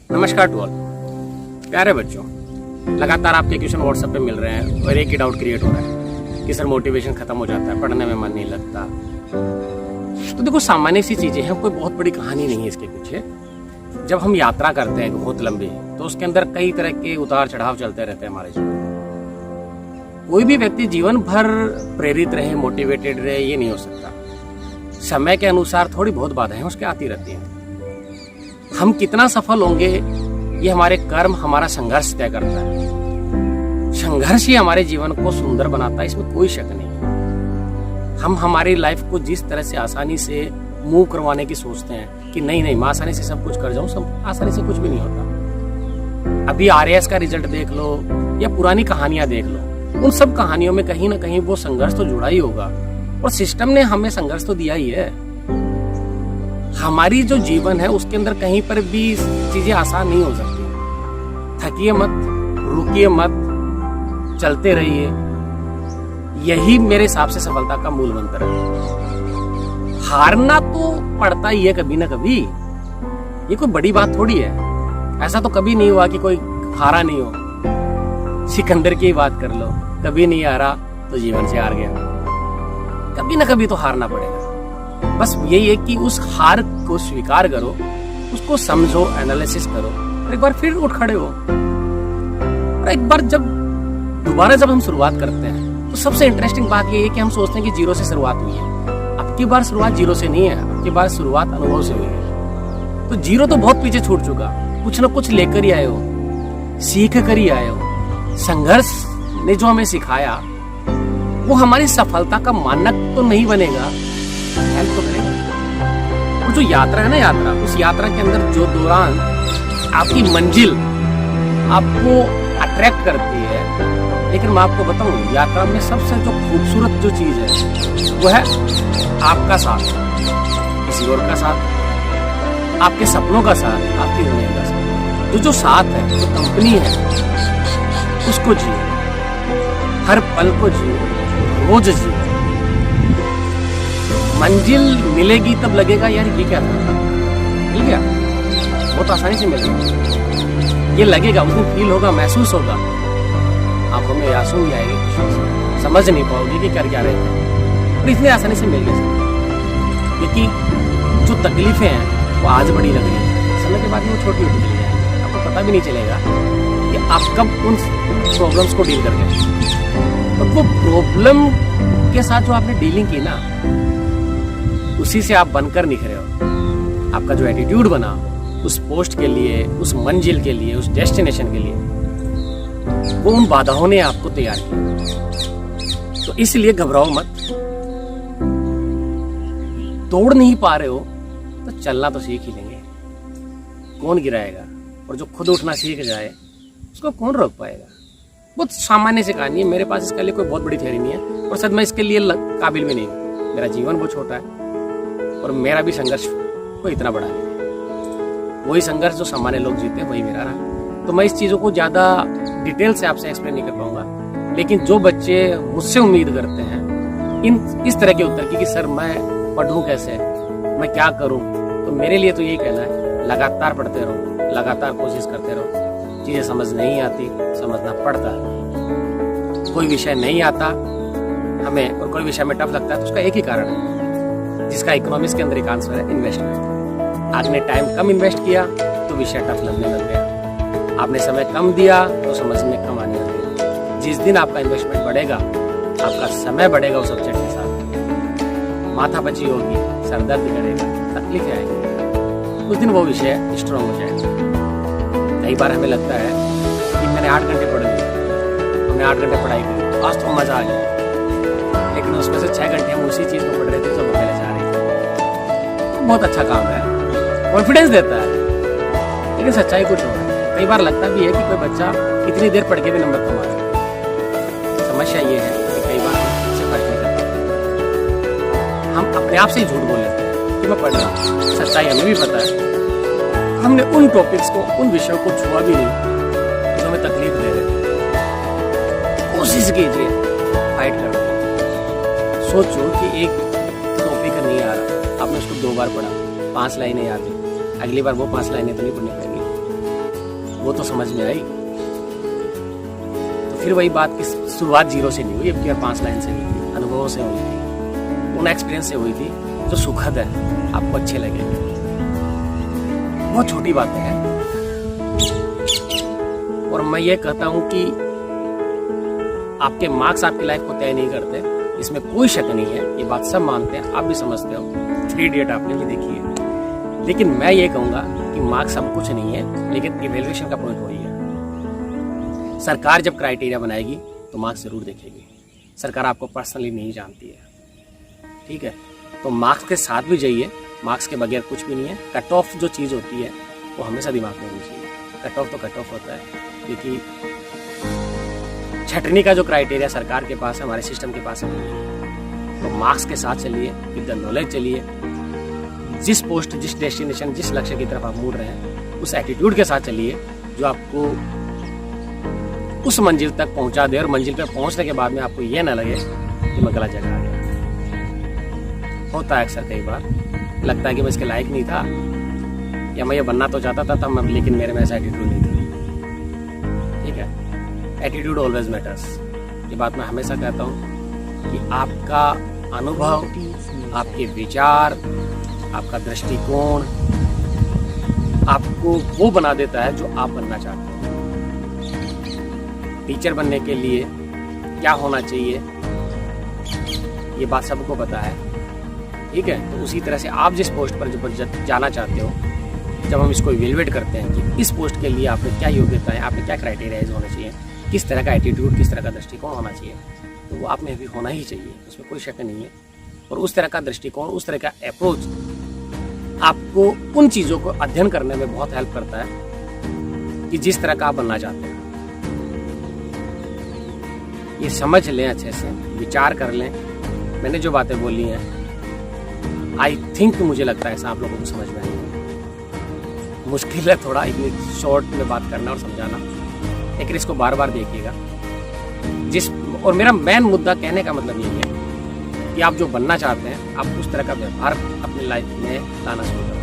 नमस्कार to all प्यारे बच्चों, लगातार आपके क्वेश्चन व्हाट्सएप पे मिल रहे हैं और एक ही डाउट क्रिएट हो रहा है कि सर मोटिवेशन खत्म हो जाता है, पढ़ने में मन नहीं लगता। तो देखो, सामान्य सी चीजें हैं, कोई बहुत बड़ी कहानी नहीं है इसके पीछे। जब हम यात्रा करते हैं बहुत लंबी, तो उसके अंदर कई तरह के उतार चढ़ाव चलते रहते हैं हमारे जीवन। कोई भी व्यक्ति जीवन भर प्रेरित रहे, मोटिवेटेड रहे, ये नहीं हो सकता। समय के अनुसार थोड़ी बहुत बाधाएं उसके आती रहती हैं। हम कितना सफल होंगे ये हमारे कर्म, हमारा संघर्ष तय करता है। संघर्ष ही हमारे जीवन को सुंदर बनाता है, इसमें कोई शक नहीं। हम हमारी लाइफ को जिस तरह से आसानी से मूव करवाने की सोचते हैं कि नहीं मैं आसानी से सब कुछ कर जाऊं, सब आसानी से कुछ भी नहीं होता। अभी आरएएस का रिजल्ट देख लो या पुरानी कहानियां देख लो, उन सब कहानियों में कहीं ना कहीं वो संघर्ष तो जुड़ा ही होगा और सिस्टम ने हमें संघर्ष तो दिया ही है। हमारी जो जीवन है उसके अंदर कहीं पर भी चीजें आसान नहीं हो सकती। थकिए मत, रुकिए मत, चलते रहिए, यही मेरे हिसाब से सफलता का मूल मंत्र है। हारना तो पड़ता ही है कभी ना कभी, ये कोई बड़ी बात थोड़ी है। ऐसा तो कभी नहीं हुआ कि कोई हारा नहीं हो। सिकंदर की बात कर लो, कभी नहीं हारा तो जीवन से हार गया। कभी ना कभी तो हारना पड़ेगा। बस यही है कि उस हार को स्वीकार करो, उसको समझो, एनालिसिस करो और एक बार फिर उठ खड़े हो। और एक बार दोबारा जब हम शुरुआत करते हैं तो सबसे इंटरेस्टिंग बात ये है कि हम सोचते हैं कि जीरो से शुरुआत हुई है। अब की बार शुरुआत जीरो से नहीं है, अब की बार शुरुआत अनुभव से हुई है। तो जीरो तो बहुत पीछे छूट चुका, कुछ ना कुछ लेकर ही आए हो, सीख कर ही आए हो। संघर्ष ने जो हमें सिखाया वो हमारी सफलता का मानक तो नहीं बनेगा, हेल्प तो करेगा। वो जो यात्रा है ना, यात्रा, उस यात्रा के अंदर जो दौरान आपकी मंजिल आपको अट्रैक्ट करती है। लेकिन मैं आपको बताऊं, यात्रा में सबसे जो खूबसूरत जो चीज है वो है आपका साथ, किसी और का साथ, आपके सपनों का साथ, आपकी दुनिया का साथ। जो साथ है, जो कंपनी है, उसको जियो, हर पल को जियो, रोज जियो। मंजिल मिलेगी तब लगेगा यार ये क्या था, मिल गया, बहुत आसानी से मिल गया, ये लगेगा, उनको फील होगा, महसूस होगा, आंखों में आंसू भी आएंगे, खुशी से समझ नहीं पाओगे कि कर क्या रहे थे और इतनी आसानी से मिल गए। क्योंकि जो तकलीफें हैं वो आज बड़ी लग रही है, समय के बाद में वो छोटी होती चली जाएंगी। आपको पता भी नहीं चलेगा कि आप कब उन प्रॉब्लम्स को डील कर गए। और वो प्रॉब्लम के साथ जो आपने डीलिंग की ना, उसी से आप बनकर निखरे हो। आपका जो एटीट्यूड बना उस पोस्ट के लिए, उस मंजिल के लिए, उस डेस्टिनेशन के लिए, वो उन बाधाओं ने आपको तैयार किया। तो इसलिए घबराओ मत। तोड़ नहीं पा रहे हो तो चलना तो सीख ही लेंगे, कौन गिराएगा। और जो खुद उठना सीख जाए उसको कौन रोक पाएगा। बहुत सामान्य सी कहानी है, मेरे पास इसके लिए कोई बहुत बड़ी थ्योरी नहीं है और शायद मैं इसके लिए काबिल भी नहीं हूँ। मेरा जीवन बहुत छोटा है और मेरा भी संघर्ष कोई इतना बड़ा नहीं है। वही संघर्ष जो सामान्य लोग जीते वही मेरा रहा। तो मैं इस चीज़ों को ज़्यादा डिटेल से आपसे एक्सप्लेन नहीं कर पाऊंगा। लेकिन जो बच्चे मुझसे उम्मीद करते हैं इस तरह के उत्तर की कि सर मैं पढ़ूं कैसे, मैं क्या करूं, तो मेरे लिए तो यही कहना है, लगातार पढ़ते रहो, लगातार कोशिश करते रहो। चीज़ें समझ नहीं आती, समझना पड़ता है। कोई विषय नहीं आता हमें और कोई विषय में टफ लगता है तो उसका एक ही कारण है, जिसका इकोनॉमिक्स के अंदर एक आंसर है, इन्वेस्टमेंट। आपने टाइम कम इन्वेस्ट किया तो विषय टफ लगने लग गया, आपने समय कम दिया तो समझ में कम आने लग गया। जिस दिन आपका इन्वेस्टमेंट बढ़ेगा, आपका समय बढ़ेगा उस सब्जेक्ट के साथ, माथा पची होगी, सर दर्द करेगा, तकलीफें आएंगी, उस दिन वो विषय स्ट्रॉन्ग हो जाएगा। कई बार हमें लगता है कि मैंने 8 घंटे पढ़ लिया, हमने 8 घंटे पढ़ाई की, आज तो मजा आ गया, लेकिन उसमें से 6 घंटे हम उसी चीज़ को पढ़ रहे थे जो हम पहले चाह रहे थे। बहुत अच्छा काम है, कॉन्फिडेंस देता है, लेकिन सच्चाई कुछ और है। कई बार लगता भी है कि कोई बच्चा इतनी देर पढ़ के भी नंबर कमा रहा है। समस्या ये है कि कई बार हम इससे फर्क नहीं करते, हम अपने आप से ही झूठ बोल लेते हैं कि मैं पढ़ रहा हूँ। सच्चाई हमें भी पता है, हमने उन टॉपिक्स को, उन विषयों को छुआ भी नहीं जो हमें तकलीफ दे रहे थे। कोशिश कीजिए, फाइट करो। सोचो कि एक टॉपिक नहीं आ रहा, आपने उसको 2 बार पढ़ा, 5 लाइनें याद हुई, अगली बार वो 5 लाइनें तो नहीं पढ़नी पड़ेगी, वो तो समझ में आई। तो फिर वही बात की शुरुआत 0 से नहीं हुई, अब 5 लाइन से हुई थी, अनुभवों से हुई थी, उन एक्सपीरियंस से हुई थी जो सुखद है, आपको अच्छे लगेंगे। बहुत छोटी बातें हैं और मैं ये कहता हूं कि आपके मार्क्स आपकी लाइफ को तय नहीं करते, इसमें कोई शक नहीं है, ये बात सब मानते हैं, आप भी समझते हो। 3 इडियट आपने भी देखी है। लेकिन मैं ये कहूंगा कि मार्क्स सब कुछ नहीं है, लेकिन इवैल्यूएशन का पॉइंट वही है। सरकार जब क्राइटेरिया बनाएगी तो मार्क्स जरूर देखेगी। सरकार आपको पर्सनली नहीं जानती है, ठीक है? तो मार्क्स के साथ भी जाइए, मार्क्स के बगैर कुछ भी नहीं है। कट ऑफ जो चीज़ होती है वो हमेशा दिमाग में होनी चाहिए। कट ऑफ तो कट ऑफ होता है, क्योंकि छटनी का जो क्राइटेरिया सरकार के पास है, हमारे सिस्टम के पास है। तो मार्क्स के साथ चलिए, विद द नॉलेज चलिए, जिस पोस्ट, जिस डेस्टिनेशन, जिस लक्ष्य की तरफ आप मुड़ रहे हैं, उस एटीट्यूड के साथ चलिए जो आपको उस मंजिल तक पहुंचा दे, और मंजिल पर पहुंचने के बाद में आपको यह ना लगे कि मैं गलत जगह आ गया। होता है अक्सर, कई बार लगता है कि मैं इसके लायक नहीं था, या मैं ये बनना तो चाहता था मैं, लेकिन मेरे में ऐसा एटीट्यूड नहीं था। ठीक है, एटीट्यूड ऑलवेज मैटर्स। ये बात मैं हमेशा कहता हूँ कि आपका अनुभव, आपके विचार, आपका दृष्टिकोण आपको वो बना देता है जो आप बनना चाहते हो। टीचर बनने के लिए क्या होना चाहिए ये बात सबको पता है, ठीक है? तो उसी तरह से आप जिस पोस्ट पर जब जाना चाहते हो, जब हम इसको इवेल्युएट करते हैं कि इस पोस्ट के लिए आपने क्या योग्यता है, आपने क्या क्राइटेरियाज होने चाहिए, किस तरह का एटीट्यूड, किस तरह का दृष्टिकोण होना चाहिए, तो वो आप में भी होना ही चाहिए, उसमें कोई शक नहीं है। और उस तरह का दृष्टिकोण, उस तरह का अप्रोच आपको उन चीज़ों को अध्ययन करने में बहुत हेल्प करता है कि जिस तरह का आप बनना चाहते हैं। ये समझ लें, अच्छे से विचार कर लें। मैंने जो बातें बोली हैं, आई थिंक मुझे लगता है ऐसा आप लोगों को समझ में आएगी। मुश्किल है थोड़ा इतनी शॉर्ट में बात करना और समझाना, लेकिन इसको बार बार देखिएगा। और मेरा मेन मुद्दा कहने का मतलब यही है कि आप जो बनना चाहते हैं, आप उस तरह का व्यवहार अपनी लाइफ में लाना शुरू करें।